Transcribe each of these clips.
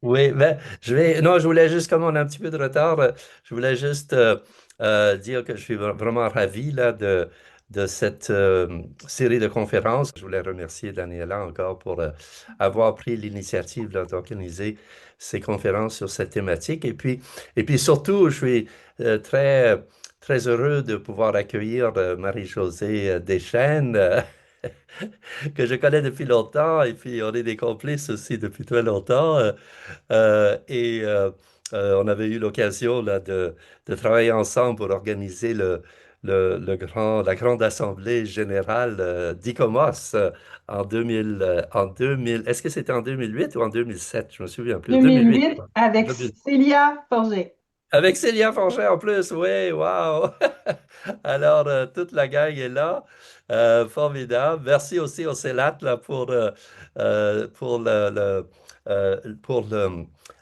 Oui, ben, non, je voulais juste, comme on a un petit peu de retard, je voulais juste dire que je suis vraiment ravi là, de cette série de conférences. Je voulais remercier Daniela encore pour avoir pris l'initiative là, d'organiser ces conférences sur cette thématique. Et puis surtout, je suis très heureux de pouvoir accueillir Marie-Josée Deschênes. Que je connais depuis longtemps, et puis on est des complices aussi depuis très longtemps. Et on avait eu l'occasion là, de travailler ensemble pour organiser la grande assemblée générale d'ICOMOS en 2000. Est-ce que c'était en 2008 ou en 2007? Je me souviens plus. 2008. 2008 avec 2000. Célia Forget. Avec Célia Forget en plus, oui, waouh! Alors, toute la gang est là. Formidable. Merci aussi au CELAT là, pour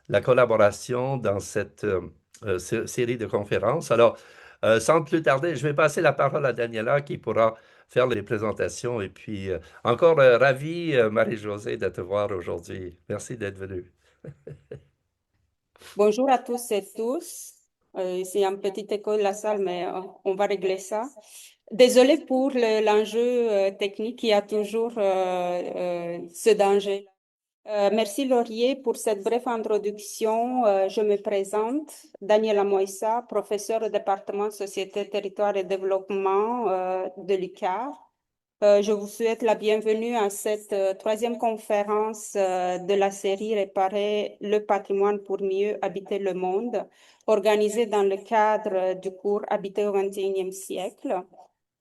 la collaboration dans cette série de conférences. Alors, sans plus tarder, je vais passer la parole à Daniela qui pourra faire les présentations. Et puis, encore ravi, Marie-Josée, de te voir aujourd'hui. Merci d'être venue. Bonjour à tous et tous. C'est un petit écho de la salle, mais on va régler ça. Désolée pour l'enjeu technique, il y a toujours ce danger. Merci Laurier pour cette brève introduction. Je me présente, Daniela Moïsa, professeure au département Société, Territoire et Développement de l'UQAR. Je vous souhaite la bienvenue à cette troisième conférence de la série Réparer le patrimoine pour mieux habiter le monde, organisée dans le cadre du cours Habiter au XXIe siècle.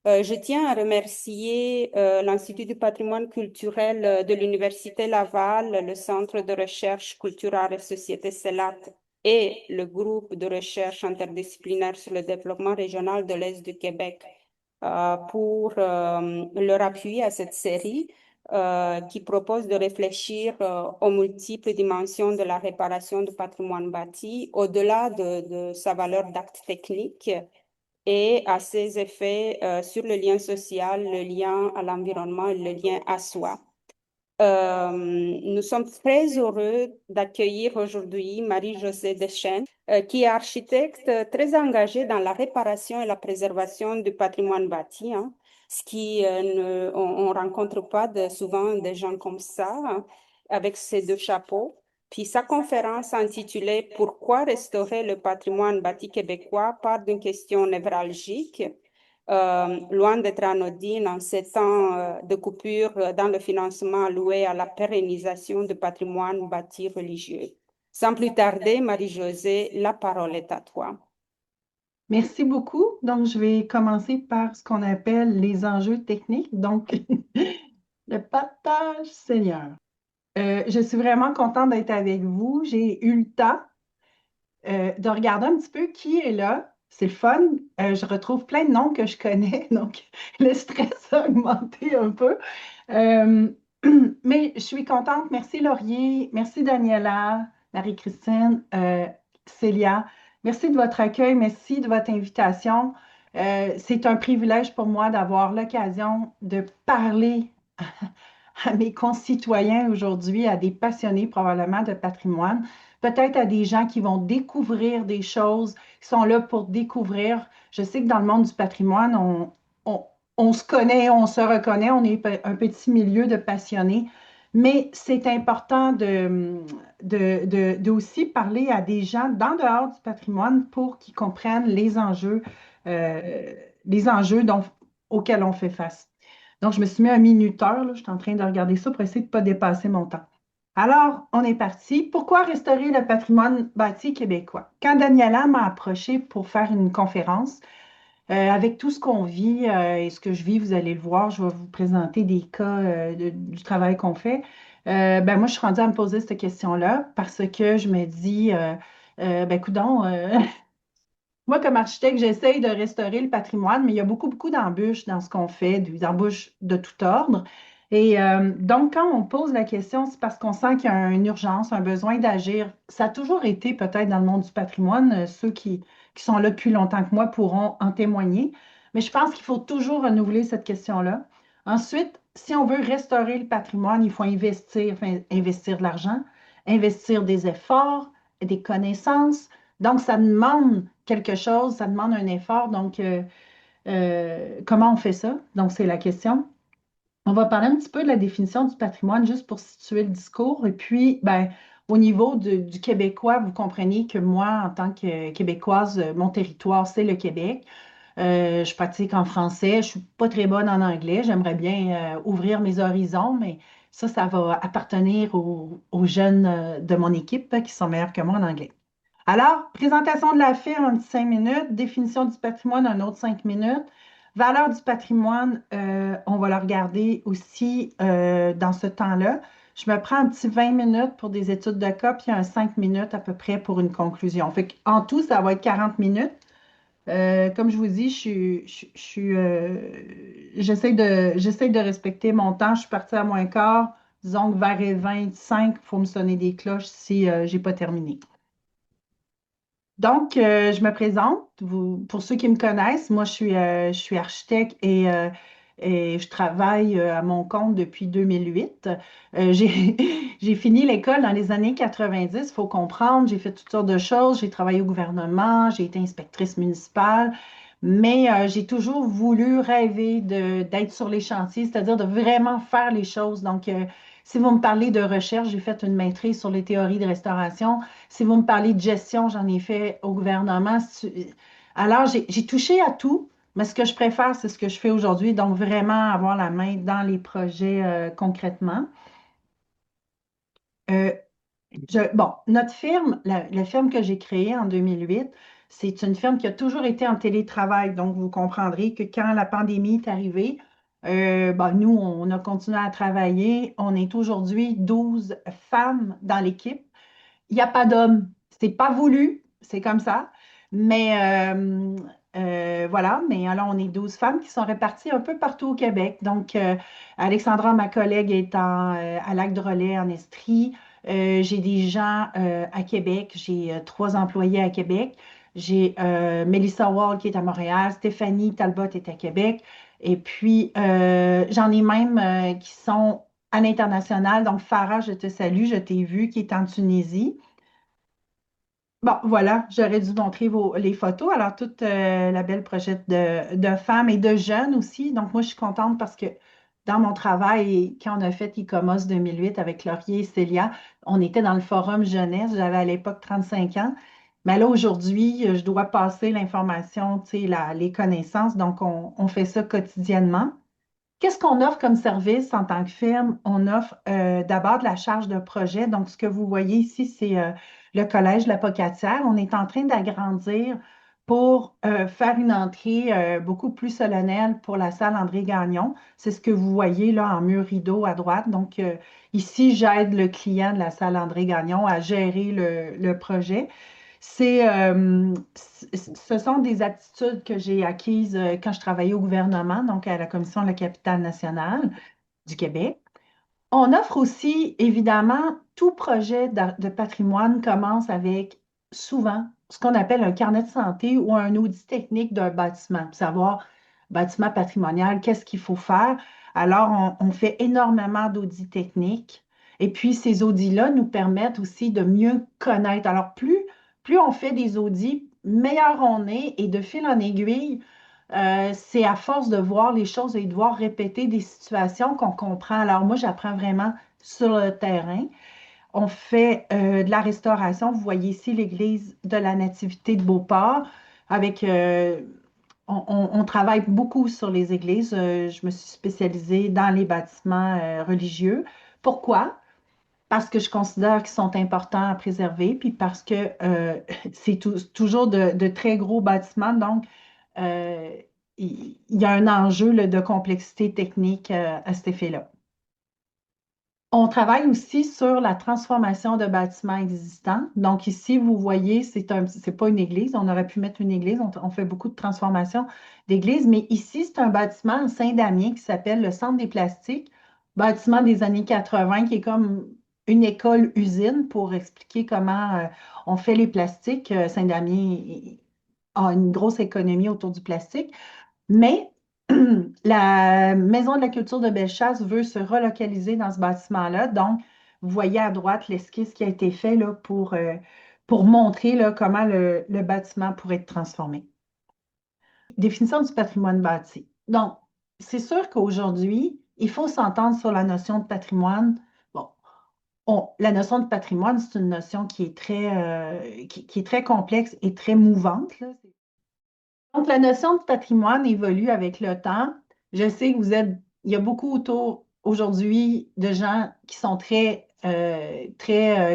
Je tiens à remercier l'Institut du patrimoine culturel de l'Université Laval, le Centre de recherche culturelle et société CELAT et le groupe de recherche interdisciplinaire sur le développement régional de l'Est du Québec pour leur appui à cette série qui propose de réfléchir aux multiples dimensions de la réparation du patrimoine bâti au-delà de sa valeur d'acte technique et à ses effets sur le lien social, le lien à l'environnement et le lien à soi. Nous sommes très heureux d'accueillir aujourd'hui Marie-Josée Deschênes, qui est architecte très engagée dans la réparation et la préservation du patrimoine bâti, hein, ce qui on rencontre pas souvent des gens comme ça, hein, avec ces deux chapeaux. Puis sa conférence intitulée Pourquoi restaurer le patrimoine bâti québécois part d'une question névralgique loin d'être anodine en ces temps de coupure dans le financement alloué à la pérennisation du patrimoine bâti religieux. Sans plus tarder, Marie-Josée, la parole est à toi. Merci beaucoup. Donc, je vais commencer par ce qu'on appelle les enjeux techniques. Donc, le partage Seigneur. Je suis vraiment contente d'être avec vous. J'ai eu le temps de regarder un petit peu qui est là. C'est le fun. Je retrouve plein de noms que je connais, donc le stress a augmenté un peu. Euh, mais je suis contente. Merci Laurier, merci Daniela, Marie-Christine, Célia. Merci de votre accueil, merci de votre invitation. C'est un privilège pour moi d'avoir l'occasion de parler à mes concitoyens aujourd'hui, à des passionnés probablement de patrimoine, peut-être à des gens qui vont découvrir des choses, qui sont là pour découvrir. Je sais que dans le monde du patrimoine, on, on se connaît, on se reconnaît, on est un petit milieu de passionnés, mais c'est important de aussi parler à des gens dans dehors du patrimoine pour qu'ils comprennent euh, les enjeux auxquels on fait face. Donc, je me suis mis un minuteur, là, je suis en train de regarder ça pour essayer de ne pas dépasser mon temps. Alors, on est parti. Pourquoi restaurer le patrimoine bâti québécois? Quand Daniela m'a approché pour faire une conférence, avec tout ce qu'on vit et ce que je vis, vous allez le voir, je vais vous présenter des cas du travail qu'on fait. Ben, moi, je suis rendue à me poser cette question-là parce que je me dis, ben, coudonc, moi, comme architecte, j'essaye de restaurer le patrimoine, mais il y a beaucoup, beaucoup d'embûches dans ce qu'on fait, des embûches de tout ordre. Et donc, quand on pose la question, c'est parce qu'on sent qu'il y a une urgence, un besoin d'agir. Ça a toujours été peut-être dans le monde du patrimoine, ceux qui sont là depuis longtemps que moi pourront en témoigner, mais je pense qu'il faut toujours renouveler cette question-là. Ensuite, si on veut restaurer le patrimoine, il faut investir, enfin, investir de l'argent. investir des efforts, des connaissances. Donc, ça demande quelque chose, ça demande un effort. Donc, comment on fait ça? Donc, c'est la question. On va parler un petit peu de la définition du patrimoine, juste pour situer le discours. Et puis, ben, au niveau du québécois, vous comprenez que moi, en tant que québécoise, mon territoire, c'est le Québec. Je pratique en français. Je ne suis pas très bonne en anglais. J'aimerais bien ouvrir mes horizons, mais ça va appartenir aux jeunes de mon équipe qui sont meilleurs que moi en anglais. Alors, présentation de la firme, un petit 5 minutes. Définition du patrimoine, un autre 5 minutes. Valeur du patrimoine, on va la regarder aussi dans ce temps-là. Je me prends un petit 20 minutes pour des études de cas, puis un 5 minutes à peu près pour une conclusion. Fait en tout, ça va être 40 minutes. Comme je vous dis, j'essaie de respecter mon temps. Je suis partie à moins quart. Disons que vers les 25, il faut me sonner des cloches si je n'ai pas terminé. Donc, je me présente. Pour ceux qui me connaissent, moi, je suis architecte et je travaille à mon compte depuis 2008. J'ai fini l'école dans les années 90, il faut comprendre. J'ai fait toutes sortes de choses. J'ai travaillé au gouvernement, j'ai été inspectrice municipale, mais j'ai toujours voulu rêver d'être sur les chantiers, c'est-à-dire de vraiment faire les choses. Donc, si vous me parlez de recherche, j'ai fait une maîtrise sur les théories de restauration. Si vous me parlez de gestion, j'en ai fait au gouvernement. Alors, j'ai touché à tout, mais ce que je préfère, c'est ce que je fais aujourd'hui, donc vraiment avoir la main dans les projets concrètement. Euh, bon, notre firme, la firme que j'ai créée en 2008, c'est une firme qui a toujours été en télétravail. Donc, vous comprendrez que quand la pandémie est arrivée, bon, nous, on a continué à travailler. On est aujourd'hui 12 femmes dans l'équipe. Il n'y a pas d'hommes. C'est pas voulu, c'est comme ça. Mais voilà, mais alors on est 12 femmes qui sont réparties un peu partout au Québec. Donc, Alexandra, ma collègue, est à Lac-Drolet, en Estrie. J'ai des gens à Québec. J'ai 3 employés à Québec. J'ai Melissa Wall qui est à Montréal. Stéphanie Talbot est à Québec. Et puis, j'en ai même qui sont à l'international. Donc, Farah, je te salue, je t'ai vu, qui est en Tunisie. Bon, voilà, j'aurais dû montrer les photos. Alors, toute la belle projet de femmes et de jeunes aussi. Donc, moi, je suis contente parce que dans mon travail, quand on a fait ICOMOS 2008 avec Laurier et Célia, on était dans le forum jeunesse. J'avais à l'époque 35 ans. Mais là, aujourd'hui, je dois passer l'information, tu sais, les connaissances. Donc, on fait ça quotidiennement. Qu'est-ce qu'on offre comme service en tant que firme? On offre d'abord de la charge de projet. Donc, ce que vous voyez ici, c'est le collège La Pocatière. On est en train d'agrandir pour faire une entrée beaucoup plus solennelle pour la salle André Gagnon. C'est ce que vous voyez là en mur rideau à droite. Donc, ici, j'aide le client de la salle André Gagnon à gérer le projet. Ce sont des aptitudes que j'ai acquises quand je travaillais au gouvernement, donc à la Commission de la capitale nationale du Québec. On offre aussi, évidemment, tout projet de patrimoine commence avec souvent ce qu'on appelle un carnet de santé ou un audit technique d'un bâtiment, pour savoir, bâtiment patrimonial, qu'est-ce qu'il faut faire. Alors, on fait énormément d'audits techniques et puis ces audits-là nous permettent aussi de mieux connaître. Alors, plus on fait des audits, meilleur on est et de fil en aiguille, c'est à force de voir les choses et de voir répéter des situations qu'on comprend. Alors moi, j'apprends vraiment sur le terrain. On fait de la restauration. Vous voyez ici l'église de la Nativité de Beauport. Avec, on travaille beaucoup sur les églises. Je me suis spécialisée dans les bâtiments religieux. Pourquoi? Parce que je considère qu'ils sont importants à préserver, puis parce que c'est toujours de très gros bâtiments. Donc, euh, il y a un enjeu là, de complexité technique à cet effet-là. On travaille aussi sur la transformation de bâtiments existants. Donc ici, vous voyez, c'est pas une église. On aurait pu mettre une église. On fait beaucoup de transformation d'églises. Mais ici, c'est un bâtiment à Saint-Damien qui s'appelle le Centre des plastiques. Bâtiment des années 80 qui est comme une école-usine pour expliquer comment on fait les plastiques. Saint-Damien a une grosse économie autour du plastique. Mais la Maison de la culture de Bellechasse veut se relocaliser dans ce bâtiment-là. Donc, vous voyez à droite l'esquisse qui a été fait là, pour montrer là, comment le bâtiment pourrait être transformé. Définition du patrimoine bâti. Donc, c'est sûr qu'aujourd'hui, il faut s'entendre sur la notion de patrimoine. Bon, la notion de patrimoine, c'est une notion qui est qui est très complexe et très mouvante, là. Donc, la notion de patrimoine évolue avec le temps. Je sais que il y a beaucoup autour aujourd'hui de gens qui sont très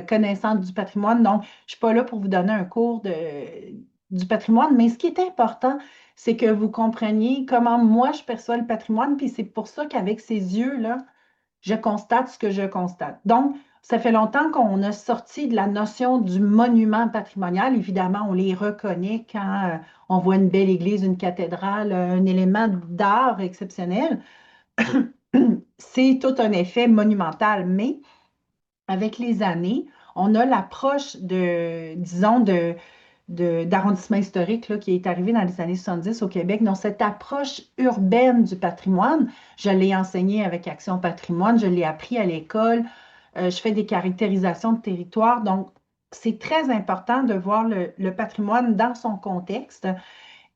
connaissants du patrimoine. Donc, je ne suis pas là pour vous donner un cours du patrimoine, mais ce qui est important, c'est que vous compreniez comment moi je perçois le patrimoine, puis c'est pour ça qu'avec ces yeux-là, je constate ce que je constate. Donc, ça fait longtemps qu'on a sorti de la notion du monument patrimonial. Évidemment, on les reconnaît quand on voit une belle église, une cathédrale, un élément d'art exceptionnel. C'est tout un effet monumental, mais avec les années, on a l'approche disons, d'arrondissement historique là, qui est arrivé dans les années 70 au Québec. Donc, cette approche urbaine du patrimoine, je l'ai enseigné avec Action Patrimoine, je l'ai appris à l'école, je fais des caractérisations de territoire. Donc, c'est très important de voir le patrimoine dans son contexte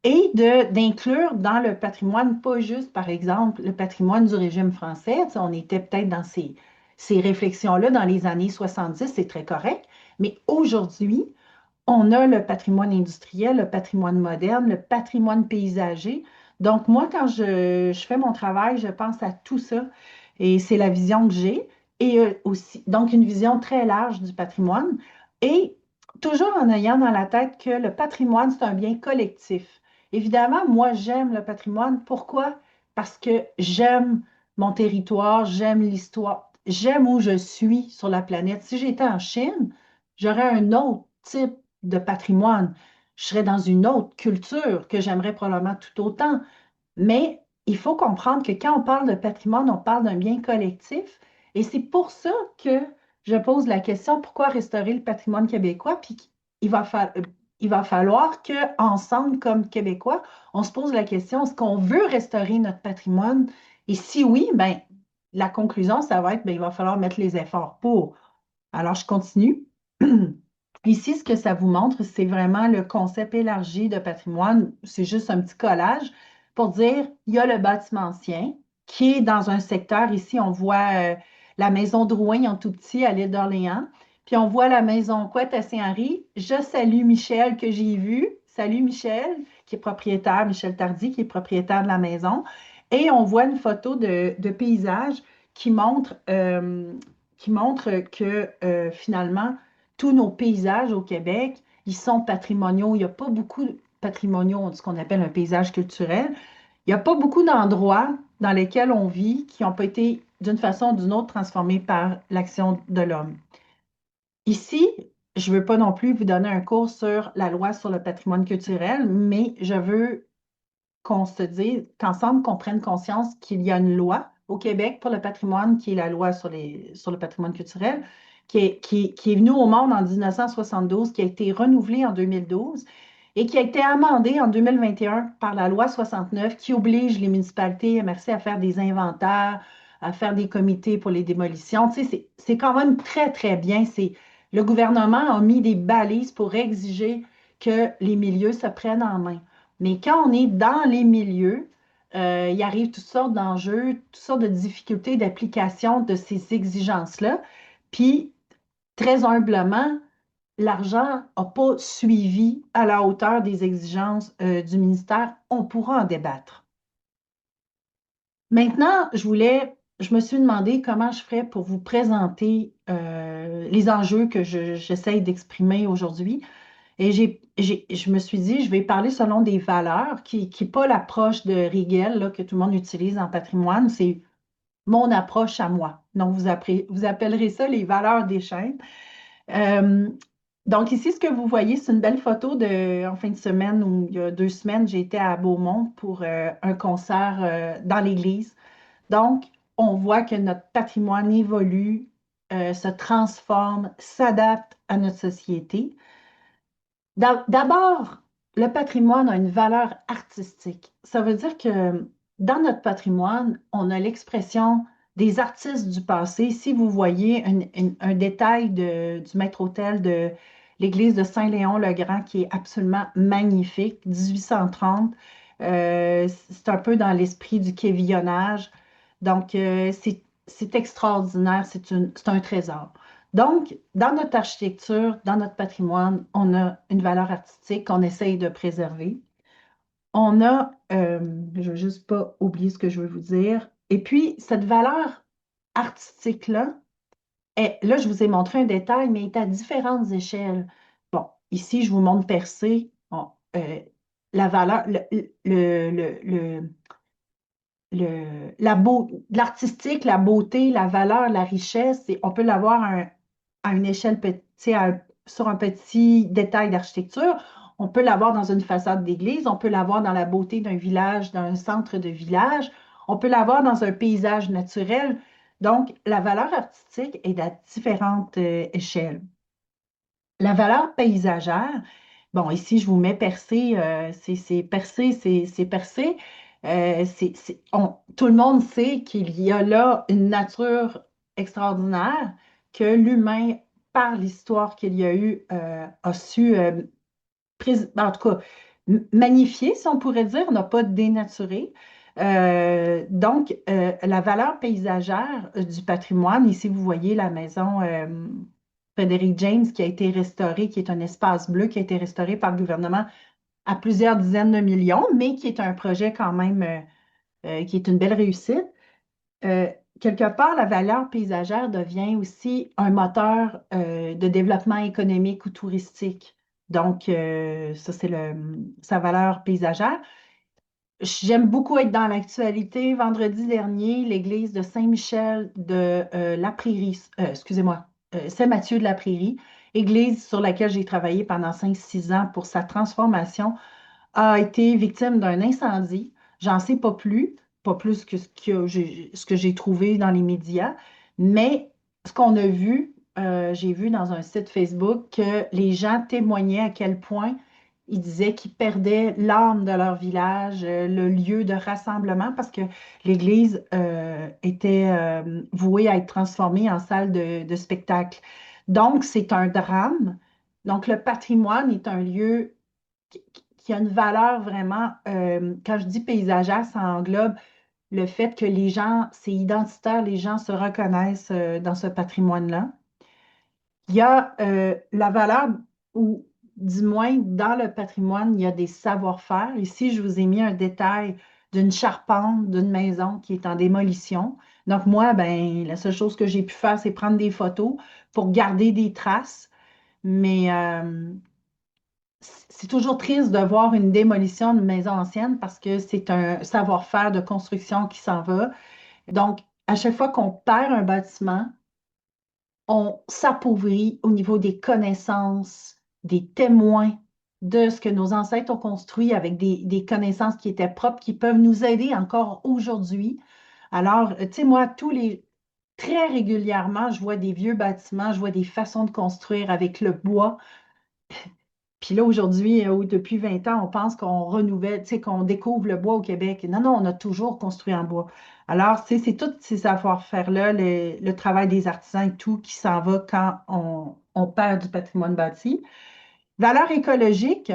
et d'inclure dans le patrimoine, pas juste, par exemple, le patrimoine du régime français. Tu sais, on était peut-être dans ces réflexions-là dans les années 70, c'est très correct, mais aujourd'hui, on a le patrimoine industriel, le patrimoine moderne, le patrimoine paysager. Donc, moi, quand je fais mon travail, je pense à tout ça et c'est la vision que j'ai. Et aussi, donc, une vision très large du patrimoine et toujours en ayant dans la tête que le patrimoine, c'est un bien collectif. Évidemment, moi, j'aime le patrimoine. Pourquoi? Parce que j'aime mon territoire, j'aime l'histoire, j'aime où je suis sur la planète. Si j'étais en Chine, j'aurais un autre type de patrimoine. Je serais dans une autre culture que j'aimerais probablement tout autant. Mais il faut comprendre que quand on parle de patrimoine, on parle d'un bien collectif. Et c'est pour ça que je pose la question, pourquoi restaurer le patrimoine québécois? Puis il va, il va falloir qu'ensemble, comme Québécois, on se pose la question, est-ce qu'on veut restaurer notre patrimoine? Et si oui, ben, la conclusion, ça va être, ben, il va falloir mettre les efforts pour. Alors, je continue. Ici, ce que ça vous montre, c'est vraiment le concept élargi de patrimoine. C'est juste un petit collage pour dire, il y a le bâtiment ancien qui est dans un secteur. Ici, on voit la maison Drouin en tout petit à l'île d'Orléans. Puis on voit la maison Couette à Saint-Henri. Je salue Michel que j'ai vu. Salut Michel, qui est propriétaire, Michel Tardy, qui est propriétaire de la maison. Et on voit une photo de paysage qui montre que finalement, tous nos paysages au Québec, ils sont patrimoniaux. Il n'y a pas beaucoup de patrimoniaux, ce qu'on appelle un paysage culturel. Il n'y a pas beaucoup d'endroits dans lesquels on vit qui n'ont pas été, d'une façon ou d'une autre, transformés par l'action de l'homme. Ici, je ne veux pas non plus vous donner un cours sur la loi sur le patrimoine culturel, mais je veux qu'on se dise, qu'ensemble, qu'on prenne conscience qu'il y a une loi au Québec pour le patrimoine, qui est la loi sur le patrimoine culturel, qui est venue au monde en 1972, qui a été renouvelée en 2012 et qui a été amendée en 2021 par la loi 69, qui oblige les municipalités, merci, à faire des inventaires, à faire des comités pour les démolitions. Tu sais, c'est quand même très, très bien. Le gouvernement a mis des balises pour exiger que les milieux se prennent en main. Mais quand on est dans les milieux, il arrive toutes sortes d'enjeux, toutes sortes de difficultés d'application de ces exigences-là. Puis, très humblement, l'argent n'a pas suivi à la hauteur des exigences du ministère. On pourra en débattre. Maintenant, je me suis demandé comment je ferais pour vous présenter les enjeux que j'essaye d'exprimer aujourd'hui. Et je me suis dit, je vais parler selon des valeurs, qui n'est pas l'approche de Riegel là, que tout le monde utilise en patrimoine, c'est mon approche à moi. Donc, vous appellerez ça les valeurs des chaînes. Euh, donc, ici, ce que vous voyez, c'est une belle photo en fin de semaine, ou il y a 2 semaines, j'ai été à Beaumont pour un concert dans l'église. Donc, on voit que notre patrimoine évolue, se transforme, s'adapte à notre société. D'abord, le patrimoine a une valeur artistique. Ça veut dire que dans notre patrimoine, on a l'expression des artistes du passé. Si vous voyez un détail du maître-autel de l'église de Saint-Léon-le-Grand qui est absolument magnifique, 1830, c'est un peu dans l'esprit du quévillonnage. Donc, c'est extraordinaire, c'est un trésor. Donc, dans notre architecture, dans notre patrimoine, on a une valeur artistique qu'on essaye de préserver. On a, je ne veux juste pas oublier ce que je veux vous dire. Et puis, cette valeur artistique-là, là, je vous ai montré un détail, mais elle est à différentes échelles. Bon, ici, je vous montre percé. Bon, la valeur, l'artistique, la beauté, la valeur, la richesse, on peut l'avoir à une échelle petite, sur un petit détail d'architecture. On peut l'avoir dans une façade d'église, on peut l'avoir dans la beauté d'un village, d'un centre de village, on peut l'avoir dans un paysage naturel. Donc, la valeur artistique est à différentes échelles. La valeur paysagère, bon, ici, je vous mets percé, c'est percé, c'est percé. Tout le monde sait qu'il y a là une nature extraordinaire que l'humain, par l'histoire qu'il y a eu, a su, en tout cas, magnifier, si on pourrait dire, n'a pas dénaturé. Donc, la valeur paysagère du patrimoine, ici, vous voyez la maison Frédéric James qui a été restaurée, qui est un espace bleu qui a été restauré par le gouvernement à plusieurs dizaines de millions, mais qui est un projet quand même qui est une belle réussite. Euh, Quelque part, la valeur paysagère devient aussi un moteur de développement économique ou touristique. Donc, ça, c'est sa valeur paysagère. J'aime beaucoup être dans l'actualité. Vendredi dernier, l'église de Saint-Michel de la Prairie, excusez-moi, Saint-Mathieu de la Prairie, église sur laquelle j'ai travaillé pendant 5-6 ans pour sa transformation, a été victime d'un incendie. J'en sais pas plus que ce que j'ai trouvé dans les médias, mais ce qu'on a vu, j'ai vu dans un site Facebook que les gens témoignaient à quel point ils disaient qu'ils perdaient l'âme de leur village, le lieu de rassemblement, parce que l'église était vouée à être transformée en salle de spectacle. Donc, c'est un drame. Donc, le patrimoine est un lieu qui a une valeur vraiment, quand je dis paysagère, ça englobe le fait que les gens, c'est identitaire, les gens se reconnaissent dans ce patrimoine-là. Il y a la valeur, ou du moins dans le patrimoine, il y a des savoir-faire. Ici, je vous ai mis un détail d'une charpente d'une maison qui est en démolition. Donc moi, ben, la seule chose que j'ai pu faire, c'est prendre des photos pour garder des traces. Mais c'est toujours triste de voir une démolition d'une maison ancienne parce que c'est un savoir-faire de construction qui s'en va. Donc, à chaque fois qu'on perd un bâtiment, on s'appauvrit au niveau des connaissances, des témoins de ce que nos ancêtres ont construit avec des connaissances qui étaient propres, qui peuvent nous aider encore aujourd'hui. Alors, tu sais, moi, très régulièrement, je vois des vieux bâtiments, je vois des façons de construire avec le bois. Puis là, aujourd'hui, ou depuis 20 ans, on pense qu'on renouvelle, tu sais, qu'on découvre le bois au Québec. Non, non, on a toujours construit en bois. Alors, tu sais, c'est tous ces savoir-faire-là, le travail des artisans et tout qui s'en va quand on perd du patrimoine bâti. Valeur écologique,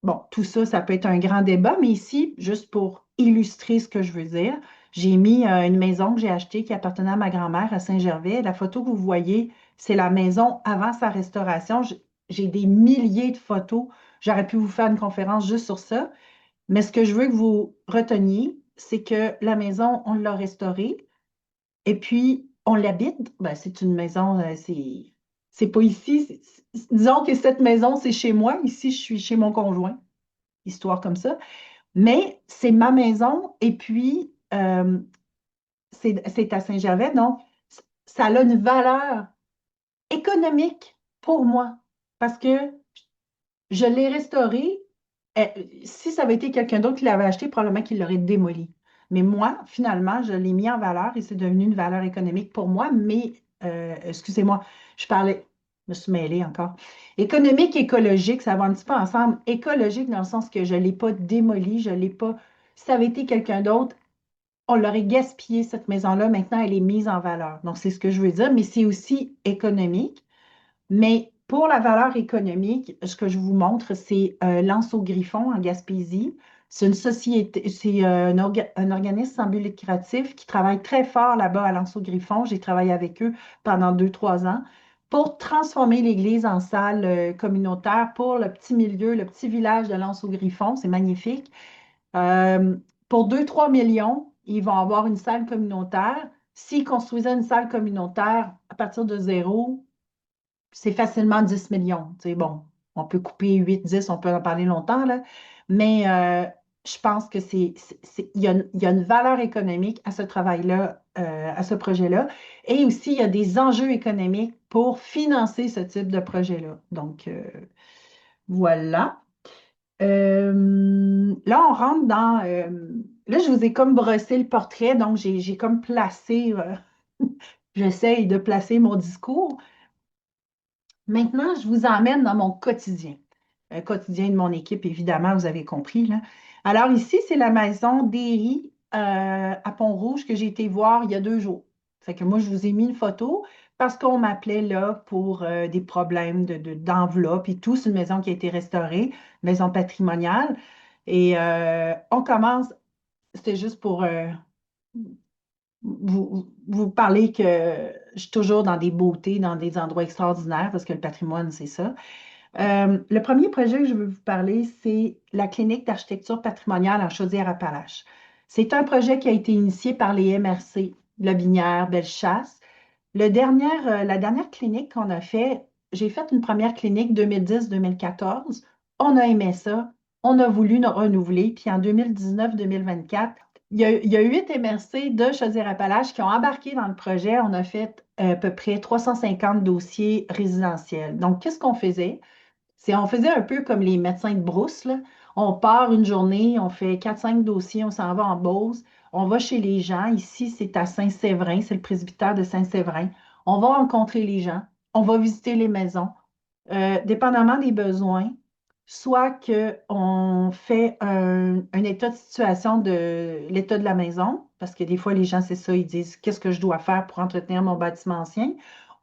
bon, tout ça, ça peut être un grand débat, mais ici, juste pour illustrer ce que je veux dire, j'ai mis une maison que j'ai achetée qui appartenait à ma grand-mère à Saint-Gervais. La photo que vous voyez, c'est la maison avant sa restauration. J'ai des milliers de photos. J'aurais pu vous faire une conférence juste sur ça. Mais ce que je veux que vous reteniez, c'est que la maison, on l'a restaurée et puis on l'habite. Ben, c'est une maison, c'est pas ici. Disons que cette maison, c'est chez moi. Ici, je suis chez mon conjoint, histoire comme ça. Mais c'est ma maison et puis c'est à Saint-Gervais. Donc, ça a une valeur économique pour moi parce que je l'ai restauré. Si ça avait été quelqu'un d'autre qui l'avait acheté, probablement qu'il l'aurait démoli. Mais moi, finalement, je l'ai mis en valeur et c'est devenu une valeur économique pour moi. Mais, excusez-moi, je me suis mêlée encore. Économique, écologique, ça va un petit peu ensemble. Écologique dans le sens que je ne l'ai pas démoli, je ne l'ai pas. Si ça avait été quelqu'un d'autre, on l'aurait gaspillé, cette maison-là. Maintenant, elle est mise en valeur. Donc, c'est ce que je veux dire, mais c'est aussi économique. Mais pour la valeur économique, ce que je vous montre, c'est Lanse au Griffon en Gaspésie. C'est une société, c'est un organisme sans but lucratif qui travaille très fort là-bas à Lanse au Griffon. J'ai travaillé avec eux pendant 2, 3 ans pour transformer l'église en salle communautaire pour le petit milieu, le petit village de Lanse au Griffon. C'est magnifique. Euh, pour 2, 3 millions, ils vont avoir une salle communautaire. S'ils construisaient une salle communautaire à partir de zéro, c'est facilement 10 millions. Tu sais, bon, on peut couper 8, 10, on peut en parler longtemps, là, mais je pense que il y a une valeur économique à ce travail-là, à ce projet-là. Et aussi, il y a des enjeux économiques pour financer ce type de projet-là. Donc, voilà. Là, on rentre dans... là, je vous ai comme brossé le portrait, donc j'ai comme placé... j'essaye de placer mon discours. Maintenant, je vous emmène dans mon quotidien. Le quotidien de mon équipe, évidemment, vous avez compris, là. Alors ici, c'est la maison d'Héry à Pont-Rouge que j'ai été voir il y a 2 jours. Fait que moi, je vous ai mis une photo parce qu'on m'appelait là pour des problèmes d'enveloppe et tout. C'est une maison qui a été restaurée, maison patrimoniale. Et on commence, c'était juste pour vous parler que je suis toujours dans des beautés, dans des endroits extraordinaires parce que le patrimoine, c'est ça. Le premier projet que je veux vous parler, c'est la clinique d'architecture patrimoniale en Chaudière-Appalaches. C'est un projet qui a été initié par les MRC, Lobinière, Bellechasse. La dernière clinique qu'on a fait, j'ai fait une première clinique 2010-2014. On a aimé ça. On a voulu nous renouveler. Puis en 2019-2024, il y a 8 MRC de Chaudière-Appalaches qui ont embarqué dans le projet. On a fait à peu près 350 dossiers résidentiels. Donc, qu'est-ce qu'on faisait? On faisait un peu comme les médecins de brousse, là. On part une journée, on fait 4, 5 dossiers, on s'en va en Beauce, on va chez les gens. Ici, c'est à Saint-Séverin, c'est le presbytère de Saint-Séverin. On va rencontrer les gens, on va visiter les maisons, dépendamment des besoins, soit qu'on fait un état de situation de l'état de la maison, parce que des fois, les gens, c'est ça, ils disent qu'est-ce que je dois faire pour entretenir mon bâtiment ancien,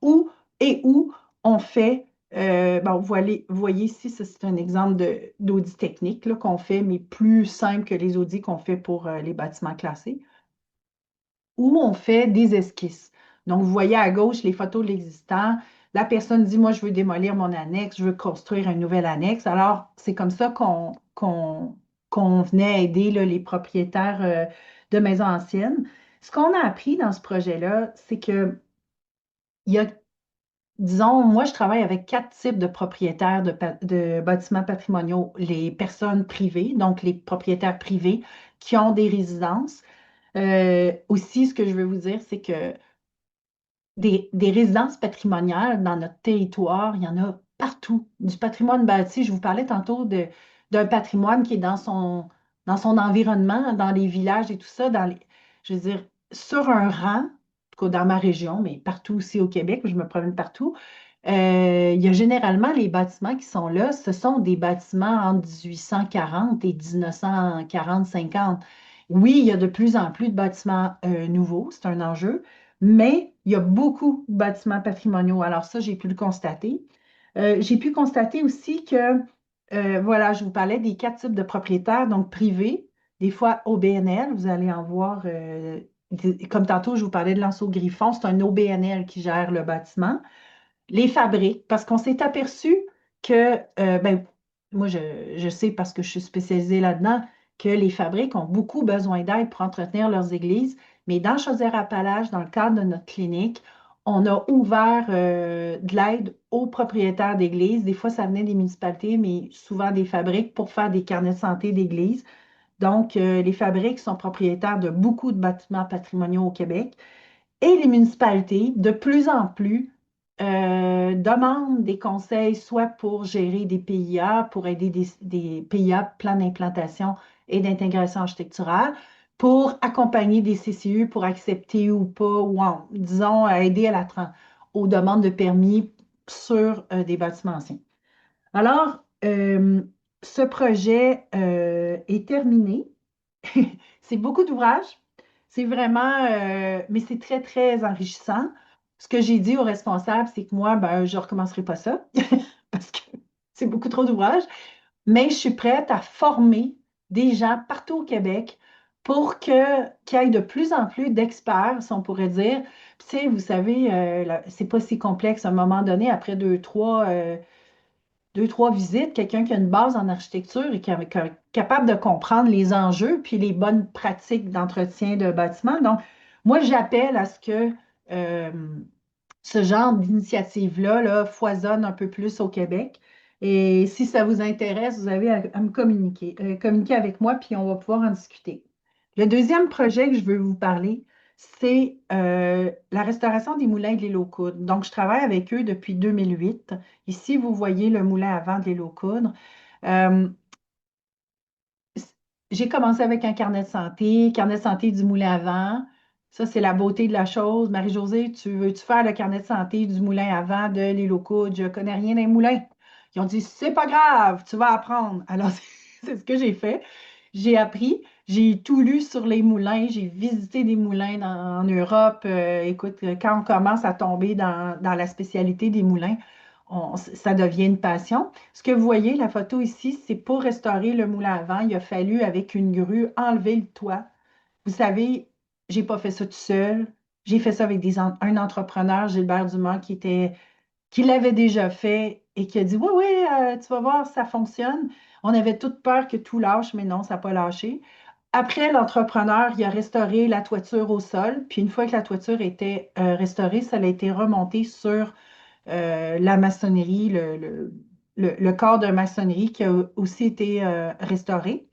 ou où on fait, bon, vous voyez ici, ça, c'est un exemple d'audit technique là, qu'on fait, mais plus simple que les audits qu'on fait pour les bâtiments classés où on fait des esquisses. Donc, vous voyez à gauche les photos de l'existant. La personne dit, moi, je veux démolir mon annexe, je veux construire un nouvel annexe. Alors, c'est comme ça qu'on venait aider là, les propriétaires de maisons anciennes. Ce qu'on a appris dans ce projet-là, c'est que il y a, disons, moi, je travaille avec 4 types de propriétaires de bâtiments patrimoniaux. Les personnes privées, donc les propriétaires privés qui ont des résidences. Aussi, ce que je veux vous dire, c'est que des résidences patrimoniales dans notre territoire, il y en a partout. Du patrimoine bâti, je vous parlais tantôt d'un patrimoine qui est dans son environnement, dans les villages et tout ça, je veux dire, sur un rang, en tout cas dans ma région, mais partout aussi au Québec, où je me promène partout, il y a généralement les bâtiments qui sont là, ce sont des bâtiments entre 1840 et 1940-50. Oui, il y a de plus en plus de bâtiments nouveaux, c'est un enjeu, mais il y a beaucoup de bâtiments patrimoniaux. Alors ça, j'ai pu le constater. J'ai pu constater aussi que, voilà, je vous parlais des 4 types de propriétaires, donc privés, des fois OBNL, vous allez en voir, comme tantôt, je vous parlais de Lanceau Griffon, c'est un OBNL qui gère le bâtiment. Les fabriques, parce qu'on s'est aperçu que, ben, moi, je sais parce que je suis spécialisée là-dedans, que les fabriques ont beaucoup besoin d'aide pour entretenir leurs églises. Mais dans Chaudière-Appalaches, dans le cadre de notre clinique, on a ouvert de l'aide aux propriétaires d'églises. Des fois, ça venait des municipalités, mais souvent des fabriques pour faire des carnets de santé d'églises. Donc, les fabriques sont propriétaires de beaucoup de bâtiments patrimoniaux au Québec. Et les municipalités, de plus en plus, demandent des conseils, soit pour gérer des PIA, pour aider des PIA, plans d'implantation et d'intégration architecturale, pour accompagner des CCU, pour accepter ou pas, ou disons, aider aux demandes de permis sur des bâtiments anciens. Alors, ce projet est terminé. C'est beaucoup d'ouvrages. C'est vraiment, mais c'est très, très enrichissant. Ce que j'ai dit aux responsables, c'est que moi, ben, je ne recommencerai pas ça parce que c'est beaucoup trop d'ouvrages. Mais je suis prête à former des gens partout au Québec pour qu'il y ait de plus en plus d'experts, si on pourrait dire. Puis, tu sais, vous savez, c'est pas si complexe à un moment donné, après deux, trois visites, quelqu'un qui a une base en architecture et qui est capable de comprendre les enjeux puis les bonnes pratiques d'entretien de bâtiments. Donc, moi, j'appelle à ce que euh, ce genre d'initiative-là là, foisonne un peu plus au Québec. Et si ça vous intéresse, vous avez à me communiquer avec moi, puis on va pouvoir en discuter. Le deuxième projet que je veux vous parler, c'est la restauration des moulins de l'île aux Coudres. Donc, je travaille avec eux depuis 2008. Ici, vous voyez le moulin à vent de l'île aux Coudres. Euh, j'ai commencé avec un carnet de santé du moulin à vent. Ça, c'est la beauté de la chose. Marie-Josée, tu veux-tu faire le carnet de santé du moulin à vent de l'île aux Coudres? Je ne connais rien d'un moulin. Ils ont dit, c'est pas grave, tu vas apprendre. Alors, c'est ce que j'ai fait. J'ai appris, j'ai tout lu sur les moulins, j'ai visité des moulins en Europe. Écoute, quand on commence à tomber dans la spécialité des moulins, ça devient une passion. Ce que vous voyez, la photo ici, c'est pour restaurer le moulin à vent. Il a fallu, avec une grue, enlever le toit. Vous savez, j'ai pas fait ça tout seul. J'ai fait ça avec un entrepreneur, Gilbert Dumas, qui l'avait déjà fait et qui a dit, oui, oui, tu vas voir, ça fonctionne. On avait toute peur que tout lâche, mais non, ça n'a pas lâché. Après, l'entrepreneur, il a restauré la toiture au sol. Puis une fois que la toiture était restaurée, ça a été remonté sur la maçonnerie, le corps de maçonnerie qui a aussi été restauré.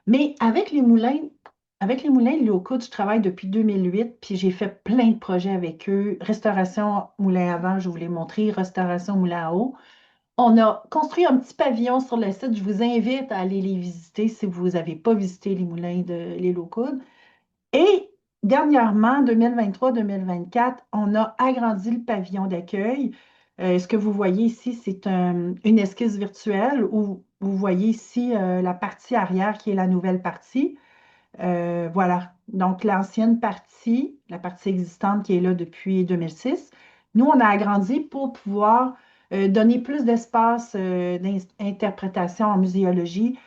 Mais avec les moulins de l'eau coude, je travaille depuis 2008, puis j'ai fait plein de projets avec eux. Restauration moulin à vent, je vous l'ai montré, restauration moulin à eau. On a construit un petit pavillon sur le site. Je vous invite à aller les visiter si vous n'avez pas visité les moulins de l'île aux Coudes. Et dernièrement, 2023-2024, on a agrandi le pavillon d'accueil. Ce que vous voyez ici, c'est une esquisse virtuelle où vous voyez ici la partie arrière qui est la nouvelle partie. Voilà, donc l'ancienne partie, la partie existante qui est là depuis 2006. Nous, on a agrandi pour pouvoir donner plus d'espace d'interprétation en muséologie,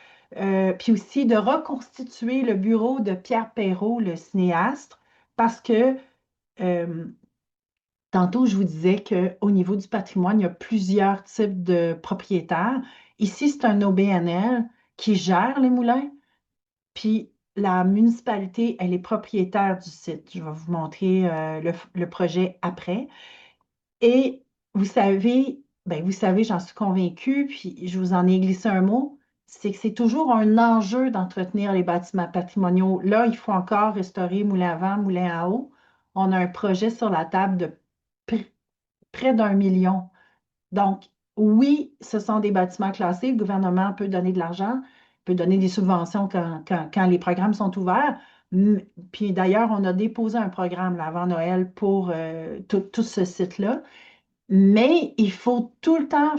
puis aussi de reconstituer le bureau de Pierre Perrault, le cinéaste, parce que euh, tantôt, je vous disais qu'au niveau du patrimoine, il y a plusieurs types de propriétaires. Ici, c'est un OBNL qui gère les moulins. Puis la municipalité, elle est propriétaire du site. Je vais vous montrer le projet après. Et vous savez, j'en suis convaincue, puis je vous en ai glissé un mot, c'est que c'est toujours un enjeu d'entretenir les bâtiments patrimoniaux. Là, il faut encore restaurer moulin à vent, moulin à eau. On a un projet sur la table de pr- près d'1 million. Donc, oui, ce sont des bâtiments classés. Le gouvernement peut donner de l'argent, peut donner des subventions quand les programmes sont ouverts. Puis d'ailleurs, on a déposé un programme là, avant Noël pour tout ce site-là. Mais il faut tout le temps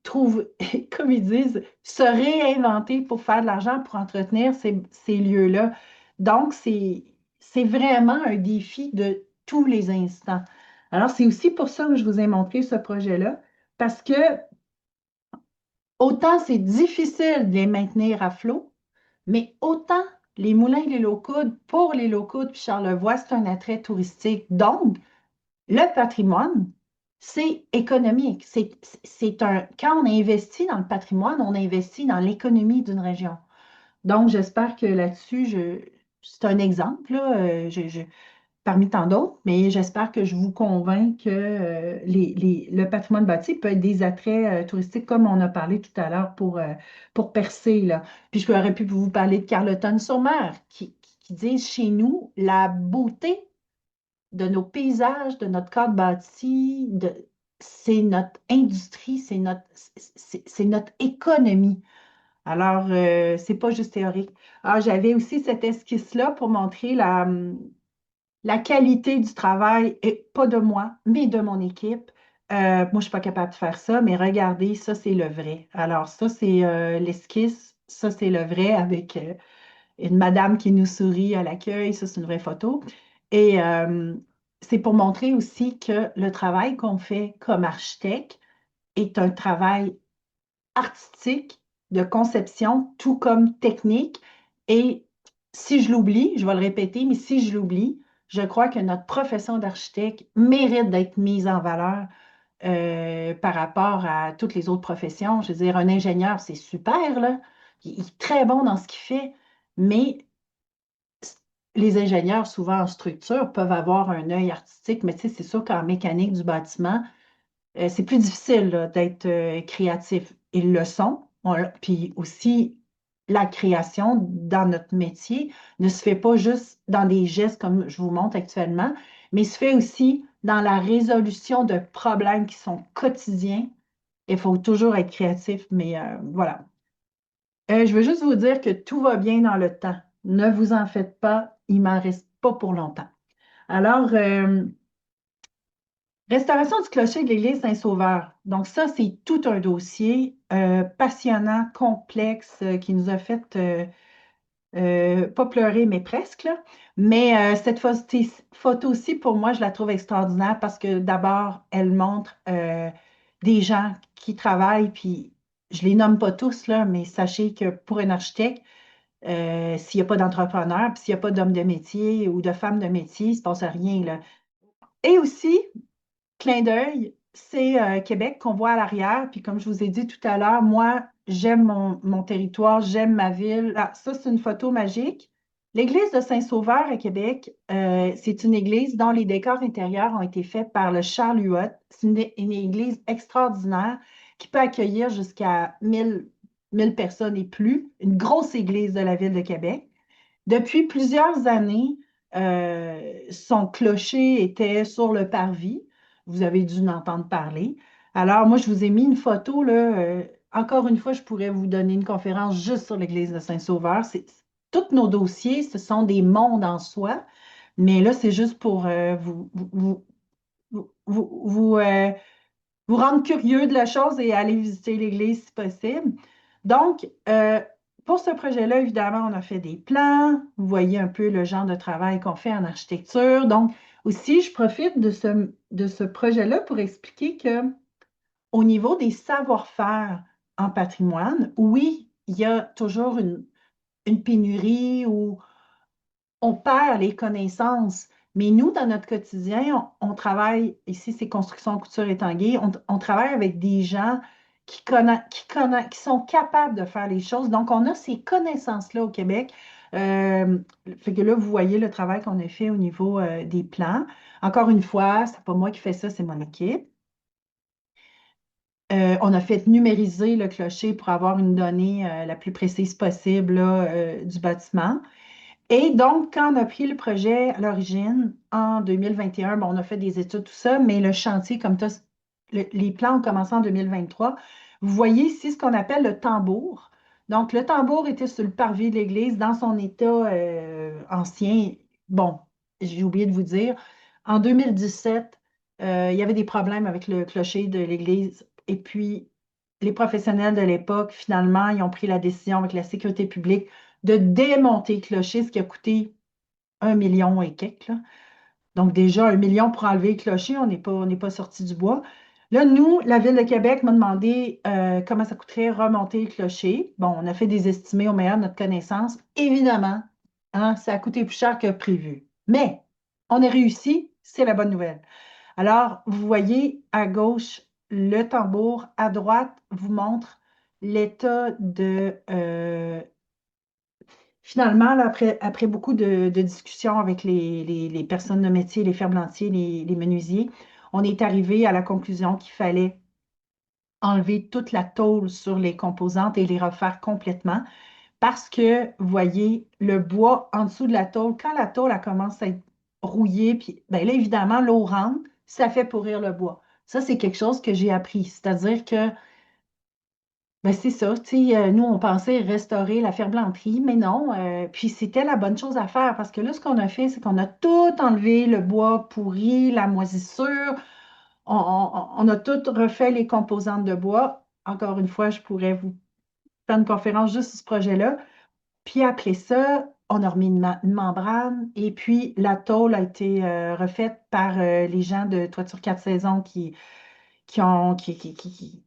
trouver, comme ils disent, se réinventer pour faire de l'argent, pour entretenir ces lieux-là. Donc, c'est vraiment un défi de tous les instants. Alors, c'est aussi pour ça que je vous ai montré ce projet-là, parce que autant c'est difficile de les maintenir à flot, mais autant les moulins de l'Eau-Coude, pour les Eau-Coude puis Charlevoix, c'est un attrait touristique. Donc, le patrimoine, c'est économique. Quand on investit dans le patrimoine, on investit dans l'économie d'une région. Donc, j'espère que là-dessus, c'est un exemple, là, parmi tant d'autres, mais j'espère que je vous convainc que le patrimoine bâti peut être des attraits touristiques, comme on a parlé tout à l'heure pour percer, là. Puis, j'aurais pu vous parler de Carleton-sur-Mer, qui disent chez nous la beauté de nos paysages, de notre cadre bâti, c'est notre industrie, c'est notre économie. Alors, c'est pas juste théorique. Ah, j'avais aussi cette esquisse-là pour montrer la qualité du travail, et pas de moi, mais de mon équipe. Moi, je ne suis pas capable de faire ça, mais regardez, ça, c'est le vrai. Alors, ça, c'est l'esquisse, ça, c'est le vrai avec une madame qui nous sourit à l'accueil, ça c'est une vraie photo. Et c'est pour montrer aussi que le travail qu'on fait comme architecte est un travail artistique, de conception, tout comme technique. Et si je l'oublie, je vais le répéter, mais si je l'oublie, je crois que notre profession d'architecte mérite d'être mise en valeur par rapport à toutes les autres professions. Je veux dire, un ingénieur, c'est super, là. Il est très bon dans ce qu'il fait, mais les ingénieurs, souvent en structure, peuvent avoir un œil artistique, mais tu sais, c'est sûr qu'en mécanique du bâtiment, c'est plus difficile là, d'être créatif. Ils le sont. Puis aussi, la création dans notre métier ne se fait pas juste dans des gestes comme je vous montre actuellement, mais se fait aussi dans la résolution de problèmes qui sont quotidiens. Il faut toujours être créatif, mais voilà. Je veux juste vous dire que tout va bien dans le temps. Ne vous en faites pas, il m'en reste pas pour longtemps. Alors, restauration du clocher de l'église Saint-Sauveur. Donc ça, c'est tout un dossier passionnant, complexe, qui nous a fait pas pleurer, mais presque, là. Mais cette photo-ci, pour moi, je la trouve extraordinaire parce que d'abord, elle montre des gens qui travaillent, puis je les nomme pas tous, là, mais sachez que pour un architecte, s'il n'y a pas d'entrepreneur, puis s'il n'y a pas d'homme de métier ou de femme de métier, il ne se passe rien, là. Et aussi, clin d'œil, c'est Québec qu'on voit à l'arrière. Puis comme je vous ai dit tout à l'heure, moi, j'aime mon territoire, j'aime ma ville. Ah, ça, c'est une photo magique. L'église de Saint-Sauveur à Québec, c'est une église dont les décors intérieurs ont été faits par le Charles Huot. C'est une église extraordinaire qui peut accueillir jusqu'à 1000 personnes et plus. Une grosse église de la ville de Québec. Depuis plusieurs années, son clocher était sur le parvis. Vous avez dû en entendre parler. Alors, moi, je vous ai mis une photo, là. Encore une fois, je pourrais vous donner une conférence juste sur l'église de Saint-Sauveur. Tous nos dossiers, ce sont des mondes en soi. Mais là, c'est juste pour vous rendre curieux de la chose et aller visiter l'église si possible. Donc, pour ce projet-là, évidemment, on a fait des plans. Vous voyez un peu le genre de travail qu'on fait en architecture. Donc, aussi, je profite de ce projet-là pour expliquer que au niveau des savoir-faire en patrimoine, oui, il y a toujours une pénurie ou on perd les connaissances. Mais nous, dans notre quotidien, on travaille, ici c'est Construction Couture et Tanguay, on travaille avec des gens qui sont capables de faire les choses. Donc, on a ces connaissances-là au Québec. Euh, Fait que là, vous voyez le travail qu'on a fait au niveau des plans. Encore une fois, c'est pas moi qui fais ça, c'est mon équipe. On a fait numériser le clocher pour avoir une donnée la plus précise possible là, du bâtiment. Et donc, quand on a pris le projet à l'origine, en 2021, bon, on a fait des études, tout ça, mais le chantier, comme ça, les plans ont commencé en 2023. Vous voyez ici ce qu'on appelle le tambour. Donc, le tambour était sur le parvis de l'église dans son état ancien. Bon, j'ai oublié de vous dire, en 2017, il y avait des problèmes avec le clocher de l'église. Et puis, les professionnels de l'époque, finalement, ils ont pris la décision avec la sécurité publique de démonter le clocher, ce qui a coûté 1 million et quelques, là. Donc déjà, 1 million pour enlever le clocher, on n'est pas sorti du bois. Là, nous, la Ville de Québec m'a demandé comment ça coûterait remonter le clocher. Bon, on a fait des estimés au meilleur de notre connaissance. Évidemment, hein, ça a coûté plus cher que prévu. Mais on a réussi, c'est la bonne nouvelle. Alors, vous voyez à gauche le tambour, à droite vous montre l'état de, finalement, là, après beaucoup de discussions avec les personnes de métier, les ferblantiers, les menuisiers, on est arrivé à la conclusion qu'il fallait enlever toute la tôle sur les composantes et les refaire complètement parce que, vous voyez, le bois en dessous de la tôle, quand la tôle elle commence à être rouillée, puis ben là, évidemment, l'eau rentre, ça fait pourrir le bois. Ça, c'est quelque chose que j'ai appris. C'est-à-dire que ben c'est ça, tu sais, nous, on pensait restaurer la ferblanterie, mais non. Puis c'était la bonne chose à faire parce que là, ce qu'on a fait, c'est qu'on a tout enlevé, le bois pourri, la moisissure. On a tout refait les composantes de bois. Encore une fois, je pourrais vous faire une conférence juste sur ce projet-là. Puis après ça, on a remis une membrane et puis la tôle a été refaite par les gens de Toiture 4 saisons qui ont, qui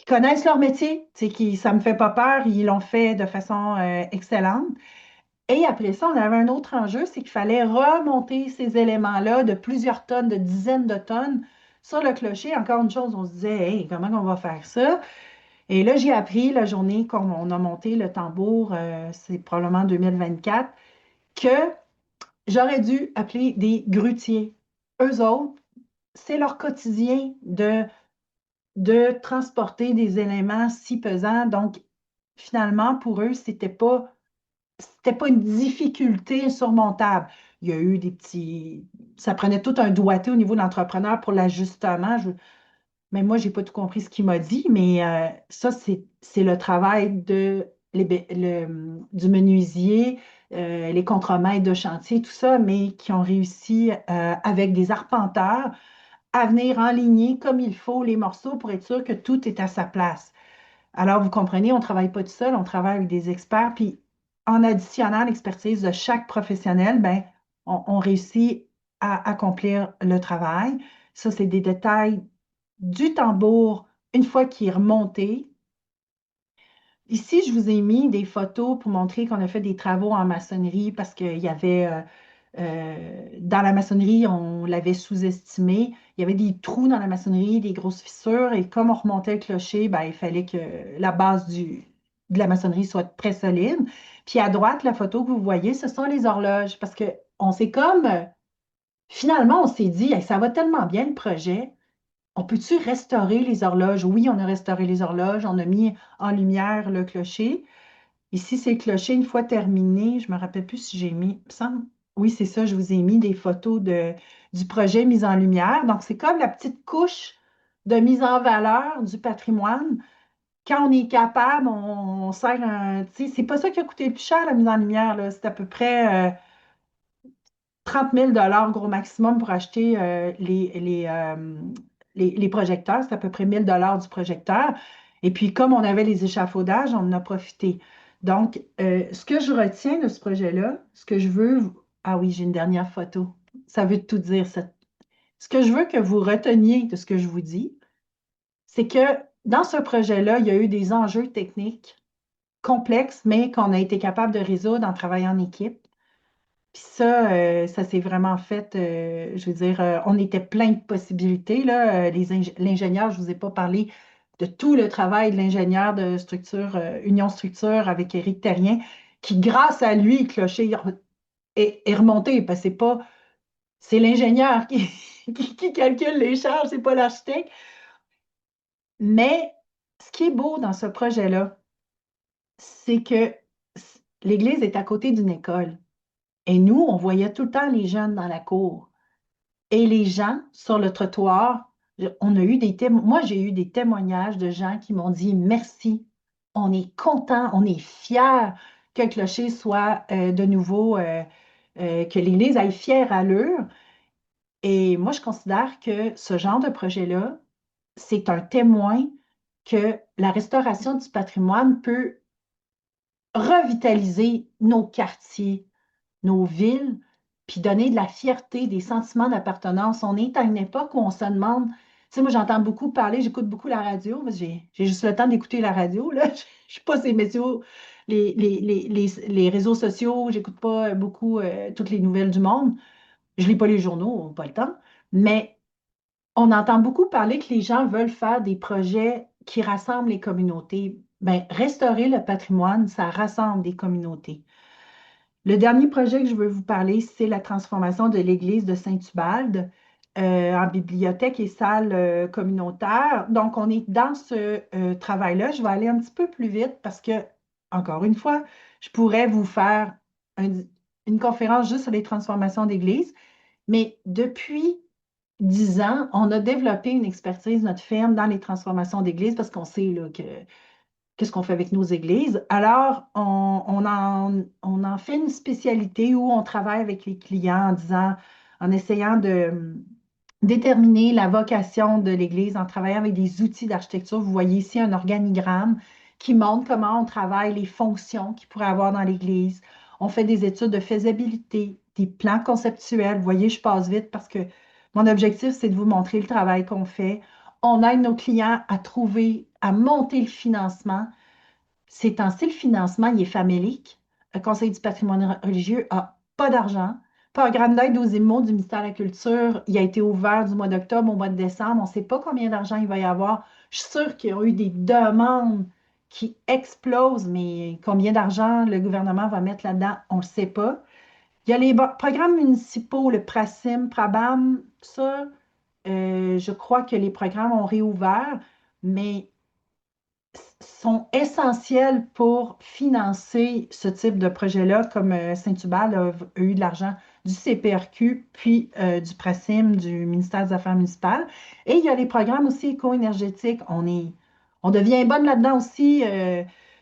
connaissent leur métier, tu sais, ça me fait pas peur, ils l'ont fait de façon excellente. Et après ça, on avait un autre enjeu, c'est qu'il fallait remonter ces éléments-là de plusieurs tonnes, de dizaines de tonnes sur le clocher. Encore une chose, on se disait, hey, comment on va faire ça? Et là, j'ai appris la journée qu'on a monté le tambour, c'est probablement en 2024, que j'aurais dû appeler des grutiers. Eux autres, c'est leur quotidien de transporter des éléments si pesants. Donc, finalement, pour eux, c'était pas une difficulté insurmontable. Il y a eu des petits. Ça prenait tout un doigté au niveau de l'entrepreneur pour l'ajustement. Mais moi, je n'ai pas tout compris ce qu'il m'a dit, mais ça, c'est le travail du menuisier, les contremaîtres de chantier, tout ça, mais qui ont réussi avec des arpenteurs à venir enligner comme il faut les morceaux pour être sûr que tout est à sa place. Alors, vous comprenez, on ne travaille pas tout seul, on travaille avec des experts, puis en additionnant l'expertise de chaque professionnel, ben, on réussit à accomplir le travail. Ça, c'est des détails du tambour une fois qu'il est remonté. Ici, je vous ai mis des photos pour montrer qu'on a fait des travaux en maçonnerie parce qu'il y avait, dans la maçonnerie, on l'avait sous-estimé. Il y avait des trous dans la maçonnerie, des grosses fissures, et comme on remontait le clocher, ben, il fallait que la base de la maçonnerie soit très solide. Puis à droite, la photo que vous voyez, ce sont les horloges parce que on s'est comme, finalement, on s'est dit, hey, ça va tellement bien le projet. On peut-tu restaurer les horloges? Oui, on a restauré les horloges, on a mis en lumière le clocher. Ici, c'est le clocher. Une fois terminé, je ne me rappelle plus si j'ai mis, il me semble. Oui, c'est ça, je vous ai mis des photos du projet mis en lumière. Donc, c'est comme la petite couche de mise en valeur du patrimoine. Quand on est capable, on sert un. Tu sais, c'est pas ça qui a coûté le plus cher, la mise en lumière, là. C'est à peu près 30 000 gros maximum pour acheter les projecteurs. C'est à peu près 1 000 du projecteur. Et puis, comme on avait les échafaudages, on en a profité. Donc, ce que je retiens de ce projet-là, ce que je veux... Ah oui, j'ai une dernière photo. Ça veut tout dire. Ce que je veux que vous reteniez de ce que je vous dis, c'est que dans ce projet-là, il y a eu des enjeux techniques complexes, mais qu'on a été capable de résoudre en travaillant en équipe. Puis ça, ça s'est vraiment fait, je veux dire, on était plein de possibilités, là. L'ingénieur, je ne vous ai pas parlé de tout le travail de l'ingénieur de structure, Union Structure avec Éric Terrien, qui, grâce à lui, Clocher est remonté, parce que c'est l'ingénieur qui calcule les charges, c'est pas l'architecte. Mais ce qui est beau dans ce projet-là, c'est que l'église est à côté d'une école. Et nous, on voyait tout le temps les jeunes dans la cour. Et les gens sur le trottoir, on a eu moi, j'ai eu des témoignages de gens qui m'ont dit merci, on est content, on est fiers que le clocher soit de nouveau, que l'Église aille fière allure. Et moi, je considère que ce genre de projet-là, c'est un témoin que la restauration du patrimoine peut revitaliser nos quartiers, nos villes, puis donner de la fierté, des sentiments d'appartenance. On est à une époque où on se demande, tu sais, moi j'entends beaucoup parler, j'écoute beaucoup la radio, parce que j'ai juste le temps d'écouter la radio, là. Je ne suis pas ces médias, les réseaux sociaux, j'écoute pas beaucoup toutes les nouvelles du monde. Je lis pas les journaux, pas le temps. Mais on entend beaucoup parler que les gens veulent faire des projets qui rassemblent les communautés. Ben, restaurer le patrimoine, ça rassemble des communautés. Le dernier projet que je veux vous parler, c'est la transformation de l'église de Saint-Ubalde en bibliothèque et salle communautaire. Donc, on est dans ce travail-là. Je vais aller un petit peu plus vite parce que, encore une fois, je pourrais vous faire une conférence juste sur les transformations d'église. Mais depuis 10 ans, on a développé une expertise, notre firme, dans les transformations d'église parce qu'on sait là, que qu'est-ce qu'on fait avec nos églises. Alors, on en fait une spécialité où on travaille avec les clients en essayant de déterminer la vocation de l'église, en travaillant avec des outils d'architecture. Vous voyez ici un organigramme qui montre comment on travaille les fonctions qu'il pourrait avoir dans l'Église. On fait des études de faisabilité, des plans conceptuels. Vous voyez, je passe vite parce que mon objectif, c'est de vous montrer le travail qu'on fait. On aide nos clients à trouver, à monter le financement. Ces temps-ci, le financement, il est famélique. Le Conseil du patrimoine religieux n'a pas d'argent. Pas un grande aide aux IMO du ministère de la Culture. Il a été ouvert du mois d'octobre au mois de décembre. On ne sait pas combien d'argent il va y avoir. Je suis sûre qu'il y a eu des demandes qui explosent, mais combien d'argent le gouvernement va mettre là-dedans, on ne le sait pas. Il y a les programmes municipaux, le PRACIM, PRABAM, ça, je crois que les programmes ont réouvert, mais sont essentiels pour financer ce type de projet-là, comme Saint-Hubert a eu de l'argent du CPRQ, puis du PRACIM, du ministère des Affaires municipales. Et il y a les programmes aussi éco-énergétiques. On devient bonne là-dedans aussi,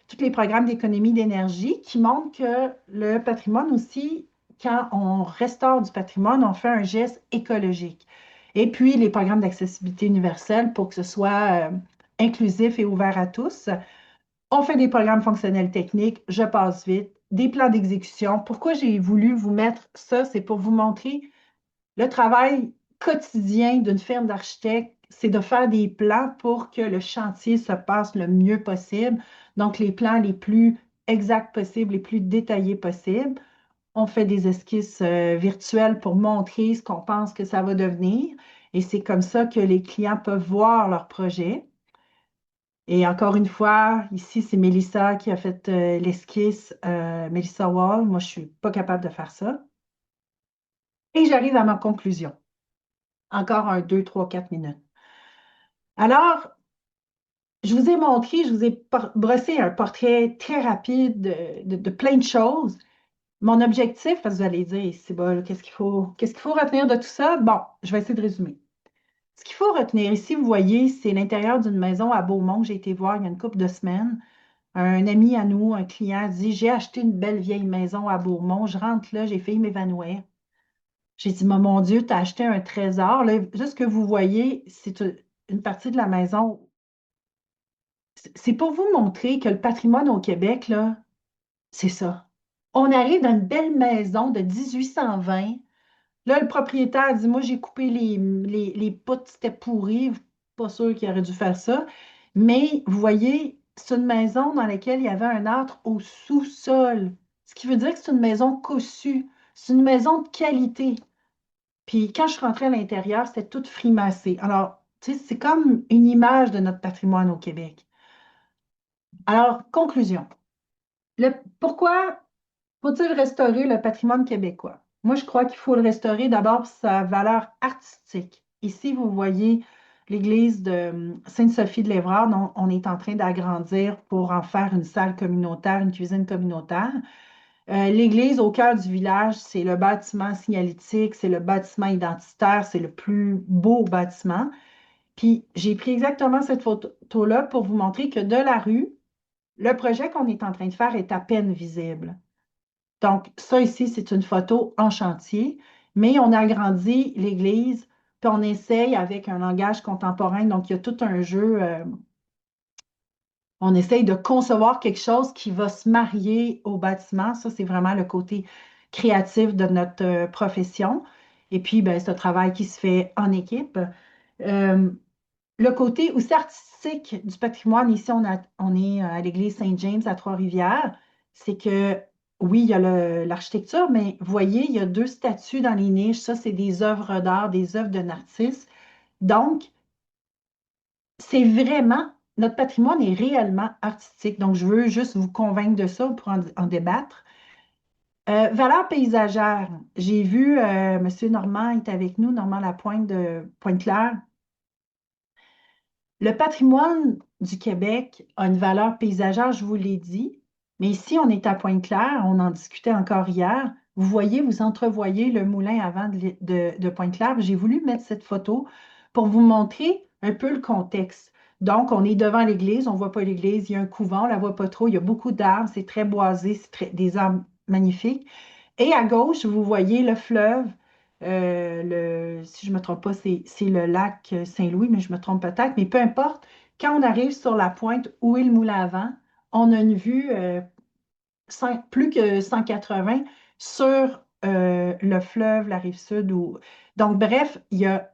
tous les programmes d'économie d'énergie qui montrent que le patrimoine aussi, quand on restaure du patrimoine, on fait un geste écologique. Et puis les programmes d'accessibilité universelle pour que ce soit inclusif et ouvert à tous. On fait des programmes fonctionnels techniques, je passe vite, des plans d'exécution. Pourquoi j'ai voulu vous mettre ça? C'est pour vous montrer le travail quotidien d'une firme d'architectes, c'est de faire des plans pour que le chantier se passe le mieux possible. Donc, les plans les plus exacts possibles, les plus détaillés possibles. On fait des esquisses virtuelles pour montrer ce qu'on pense que ça va devenir. Et c'est comme ça que les clients peuvent voir leur projet. Et encore une fois, ici, c'est Mélissa qui a fait l'esquisse, Mélissa Wall. Moi, je ne suis pas capable de faire ça. Et j'arrive à ma conclusion. Encore un 2, 3, 4 minutes. Alors, je vous ai montré, je vous ai brossé un portrait très rapide de plein de choses. Mon objectif, parce que vous allez dire, c'est bon, qu'est-ce qu'il faut retenir de tout ça? Bon, je vais essayer de résumer. Ce qu'il faut retenir ici, vous voyez, c'est l'intérieur d'une maison à Beaumont que j'ai été voir il y a une couple de semaines. Un ami à nous, un client, dit, j'ai acheté une belle vieille maison à Beaumont. Je rentre là, j'ai failli m'évanouir. J'ai dit, mon Dieu, tu as acheté un trésor. Là, juste ce que vous voyez, c'est une partie de la maison. C'est pour vous montrer que le patrimoine au Québec, là, c'est ça. On arrive dans une belle maison de 1820. Là, le propriétaire dit, moi, j'ai coupé les poutres, c'était pourri. Pas sûr qu'il aurait dû faire ça. Mais vous voyez, c'est une maison dans laquelle il y avait un âtre au sous-sol. Ce qui veut dire que c'est une maison cossue. C'est une maison de qualité. Puis quand je suis rentrée à l'intérieur, c'était tout frimassé. Alors, tu sais, c'est comme une image de notre patrimoine au Québec. Alors, conclusion. Pourquoi faut-il restaurer le patrimoine québécois? Moi, je crois qu'il faut le restaurer d'abord pour sa valeur artistique. Ici, vous voyez l'église de Sainte-Sophie de l'Évrard, dont on est en train d'agrandir pour en faire une salle communautaire, une cuisine communautaire. L'église au cœur du village, c'est le bâtiment signalétique, c'est le bâtiment identitaire, c'est le plus beau bâtiment. Puis j'ai pris exactement cette photo-là pour vous montrer que de la rue, le projet qu'on est en train de faire est à peine visible. Donc, ça ici, c'est une photo en chantier, mais on a agrandi l'église, puis on essaye avec un langage contemporain. Donc, il y a tout un jeu. On essaye de concevoir quelque chose qui va se marier au bâtiment. Ça, c'est vraiment le côté créatif de notre profession. Et puis, ben, c'est un travail qui se fait en équipe. Euh, le côté aussi artistique du patrimoine, ici, on est à l'église Saint-James à Trois-Rivières, c'est que oui, il y a l'architecture, mais vous voyez, il y a deux statues dans les niches. Ça, c'est des œuvres d'art, des œuvres d'un artiste. Donc, c'est vraiment, notre patrimoine est réellement artistique. Donc, je veux juste vous convaincre de ça pour en débattre. Valeur paysagère. J'ai vu, M. Normand est avec nous, Normand Lapointe de Pointe-Claire. Le patrimoine du Québec a une valeur paysagère, je vous l'ai dit, mais ici, on est à Pointe-Claire, on en discutait encore hier. Vous voyez, vous entrevoyez le moulin avant de Pointe-Claire. J'ai voulu mettre cette photo pour vous montrer un peu le contexte. Donc, on est devant l'église, on ne voit pas l'église, il y a un couvent, on ne la voit pas trop, il y a beaucoup d'arbres, c'est très boisé, des arbres magnifiques. Et à gauche, vous voyez le fleuve. Si je ne me trompe pas, c'est le lac Saint-Louis, mais je me trompe peut-être. Mais peu importe, quand on arrive sur la pointe où est le moulin à vent, on a une vue plus que 180 sur le fleuve, la rive sud. Donc, bref, il y a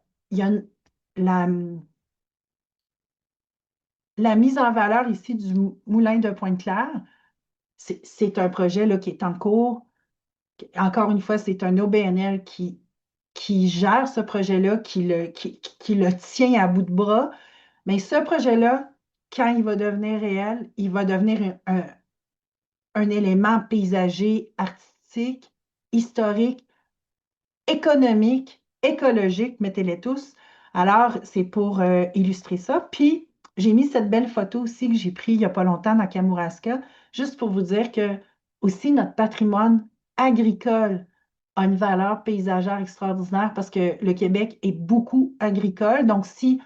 la mise en valeur ici du moulin de Pointe-Claire. C'est un projet là, qui est en cours. Encore une fois, c'est un OBNL qui gère ce projet-là, qui le tient à bout de bras. Mais ce projet-là, quand il va devenir réel, il va devenir un élément paysager, artistique, historique, économique, écologique, mettez-les tous. Alors, c'est pour illustrer ça. Puis, j'ai mis cette belle photo aussi que j'ai prise il n'y a pas longtemps dans Kamouraska, juste pour vous dire que aussi notre patrimoine agricole a une valeur paysagère extraordinaire parce que le Québec est beaucoup agricole. Donc, si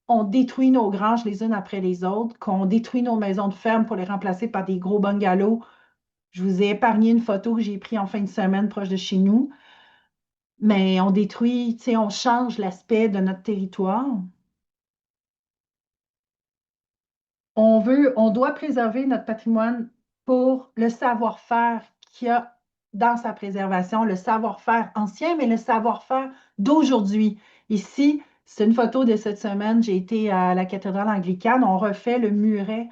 on détruit nos granges les unes après les autres, qu'on détruit nos maisons de ferme pour les remplacer par des gros bungalows, je vous ai épargné une photo que j'ai prise en fin de semaine proche de chez nous. Mais on détruit, tu sais, on change l'aspect de notre territoire. On doit préserver notre patrimoine pour le savoir-faire qu'il y a dans sa préservation, le savoir-faire ancien, mais le savoir-faire d'aujourd'hui. Ici, c'est une photo de cette semaine. J'ai été à la cathédrale anglicane. On refait le muret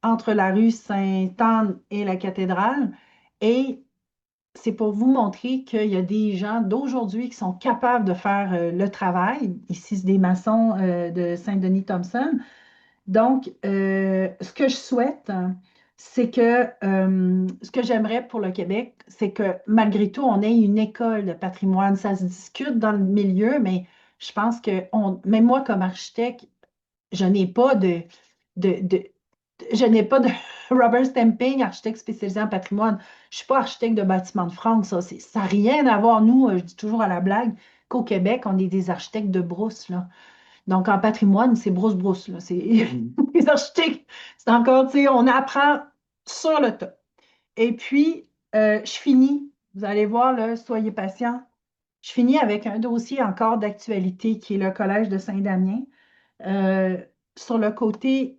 entre la rue Sainte-Anne et la cathédrale. Et c'est pour vous montrer qu'il y a des gens d'aujourd'hui qui sont capables de faire le travail. Ici, c'est des maçons de Saint-Denis-Thompson. Donc, ce que je souhaite, hein, c'est que ce que j'aimerais pour le Québec, c'est que malgré tout, on ait une école de patrimoine. Ça se discute dans le milieu, mais je pense que même moi, comme architecte, je n'ai pas de, je n'ai pas de rubber stamping, architecte spécialisé en patrimoine. Je ne suis pas architecte de bâtiments de France. Ça n'a rien à voir. Nous, je dis toujours à la blague qu'au Québec, on est des architectes de brousse, là. Donc, en patrimoine, c'est brousse-brousse, là. C'est les architectes, c'est encore, tu sais, on apprend sur le tas. Et puis, je finis. Vous allez voir, là, soyez patients. Je finis avec un dossier encore d'actualité qui est le Collège de Saint-Damien. Euh, sur le côté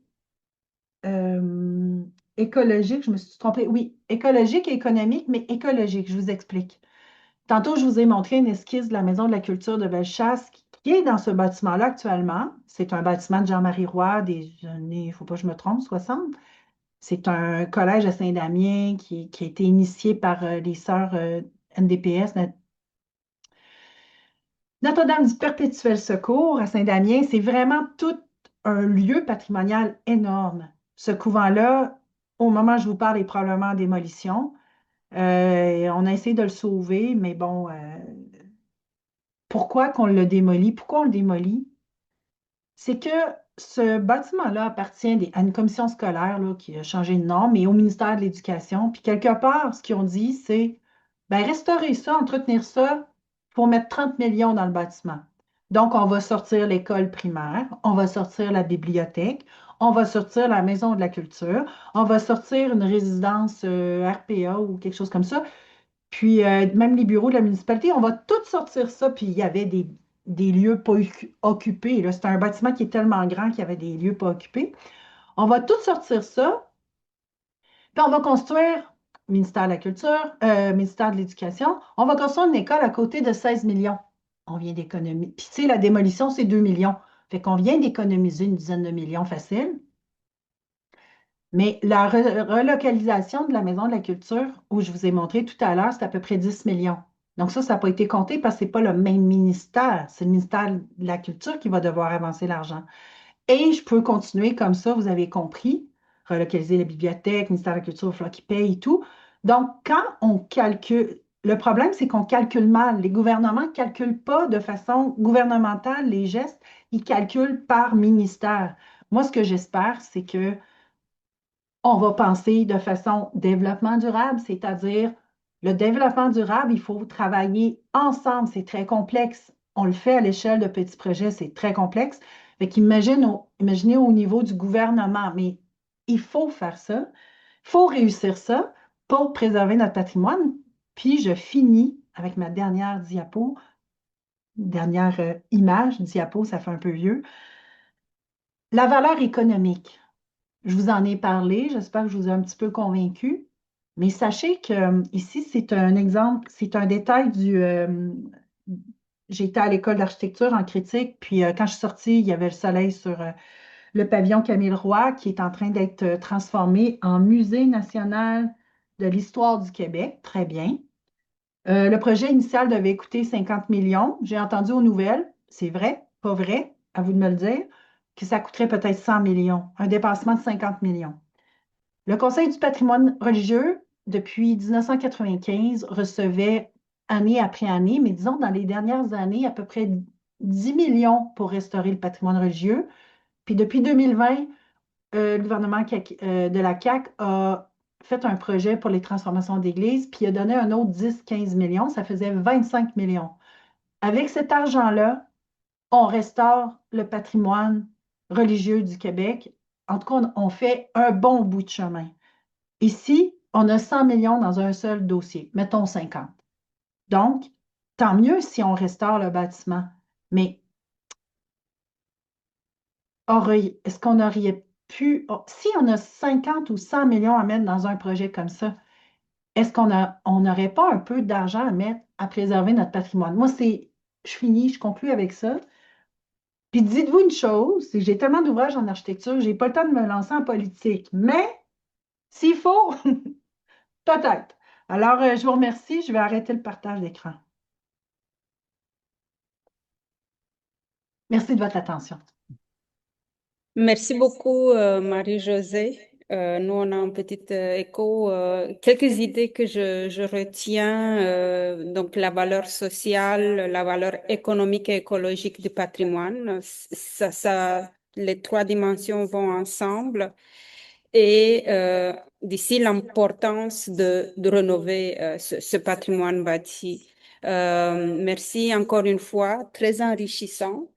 euh, écologique, je me suis trompée. Oui, écologique et économique, mais écologique, je vous explique. Tantôt, je vous ai montré une esquisse de la Maison de la culture de Bellechasse qui est dans ce bâtiment-là actuellement. C'est un bâtiment de Jean-Marie Roy des années, il ne faut pas que je me trompe, 60. C'est un collège à Saint-Damien qui a été initié par les sœurs NDPS, Notre-Dame du Perpétuel Secours à Saint-Damien. C'est vraiment tout un lieu patrimonial énorme. Ce couvent-là, au moment où je vous parle, est probablement en démolition. On a essayé de le sauver, mais bon, pourquoi qu'on le démolit? Pourquoi on le démolit? C'est que ce bâtiment-là appartient à une commission scolaire là, qui a changé de nom, mais au ministère de l'Éducation. Puis quelque part, ce qu'ils ont dit, c'est ben, restaurer ça, entretenir ça, il faut mettre 30 millions dans le bâtiment. Donc, on va sortir l'école primaire, on va sortir la bibliothèque, on va sortir la maison de la culture, on va sortir une résidence RPA ou quelque chose comme ça. Puis, même les bureaux de la municipalité, on va tout sortir ça. Puis, il y avait des lieux pas occupés, là. C'était un bâtiment qui est tellement grand qu'il y avait des lieux pas occupés. On va tout sortir ça. Puis, on va construire, ministère de la Culture, ministère de l'Éducation, on va construire une école à côté de 16 millions. On vient d'économiser. Puis, tu sais, la démolition, c'est 2 millions. Fait qu'on vient d'économiser une dizaine de millions facile. Mais la relocalisation de la Maison de la Culture, où je vous ai montré tout à l'heure, c'est à peu près 10 millions. Donc ça n'a pas été compté parce que ce n'est pas le même ministère. C'est le ministère de la Culture qui va devoir avancer l'argent. Et je peux continuer comme ça, vous avez compris. Relocaliser la bibliothèque, le ministère de la Culture, il va falloir qu'il paye et tout. Donc, quand on calcule, le problème, c'est qu'on calcule mal. Les gouvernements ne calculent pas de façon gouvernementale les gestes, ils calculent par ministère. Moi, ce que j'espère, c'est que on va penser de façon développement durable, c'est-à-dire le développement durable, il faut travailler ensemble, c'est très complexe. On le fait à l'échelle de petits projets, c'est très complexe. Fait imaginez au niveau du gouvernement, mais il faut faire ça, il faut réussir ça pour préserver notre patrimoine. Puis je finis avec ma dernière diapo, dernière image, diapo, ça fait un peu vieux. La valeur économique. Je vous en ai parlé, j'espère que je vous ai un petit peu convaincu. Mais sachez que ici, c'est un exemple, c'est un détail j'étais à l'école d'architecture en critique, puis quand je suis sortie, il y avait le soleil sur le pavillon Camille Roy qui est en train d'être transformé en musée national de l'histoire du Québec. Très bien. Le projet initial devait coûter 50 millions. J'ai entendu aux nouvelles, c'est vrai, pas vrai, à vous de me le dire, que ça coûterait peut-être 100 millions, un dépassement de 50 millions. Le Conseil du patrimoine religieux, depuis 1995, recevait année après année, mais disons dans les dernières années, à peu près 10 millions pour restaurer le patrimoine religieux. Puis depuis 2020, le gouvernement de la CAQ a fait un projet pour les transformations d'églises, puis il a donné un autre 10-15 millions, ça faisait 25 millions. Avec cet argent-là, on restaure le patrimoine religieux du Québec. En tout cas, on fait un bon bout de chemin. Ici, on a 100 millions dans un seul dossier, mettons 50. Donc, tant mieux si on restaure le bâtiment, mais est-ce qu'on aurait pu, si on a 50 ou 100 millions à mettre dans un projet comme ça, est-ce on n'aurait pas un peu d'argent à mettre à préserver notre patrimoine? Moi, je finis, je conclue avec ça. Puis dites-vous une chose, c'est que j'ai tellement d'ouvrages en architecture, j'ai pas le temps de me lancer en politique. Mais s'il faut, peut-être. Alors, je vous remercie. Je vais arrêter le partage d'écran. Merci de votre attention. Merci beaucoup, Marie-Josée. Nous, on a un petit écho, quelques idées que je retiens, donc la valeur sociale, la valeur économique et écologique du patrimoine. Les trois dimensions vont ensemble. Et d'ici l'importance de rénover ce patrimoine bâti. Merci encore une fois, très enrichissant.